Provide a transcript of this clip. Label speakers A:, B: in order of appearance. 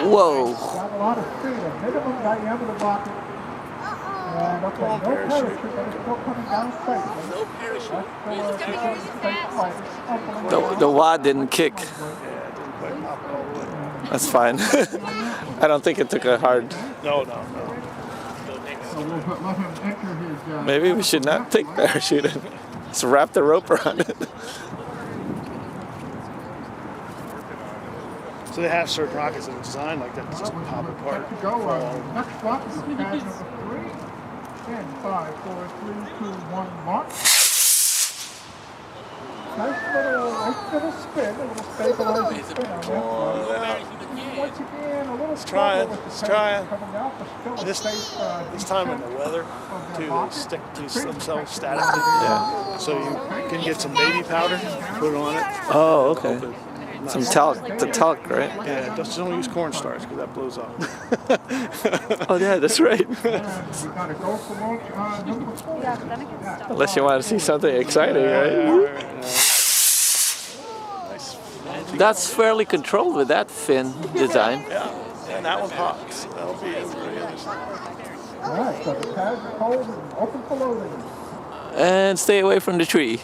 A: Whoa.
B: Got a lot of speed, a minimum diameter rocket. And okay, no parachute, but it's still coming down safely.
C: No parachute.
A: The wad didn't kick.
C: Yeah, it didn't quite pop it all the way.
A: That's fine. I don't think it took a hard.
C: No.
B: So we'll let him enter his...
A: Maybe we should not take parachute and just wrap the rope around it.
C: So they have certain rockets that are designed like that to just pop apart.
B: Set to go. Next rocket is pad number 3. 10, 5, 4, 3, 2, 1, launch. Nice little spin, a little stabilizing spin on that one. Once again, a little
C: trying.
B: with the
C: It's trying.
B: coming out, but still
C: This time in the weather, too, they stick to themselves statically.
A: Yeah.
C: So you can get some baby powder, put it on it.
A: Oh, okay. Some talc, the talc, right?
C: Yeah, just don't use cornstarch because that blows up.
A: Oh, yeah, that's right.
B: we gotta go for launch number 4.
A: Unless you want to see something exciting, right? That's fairly controlled with that fin design.
C: Yeah, and that one pops. That'll be it for the other side.
B: Alright, so the pads are cold and open for loading.
A: And stay away from the tree.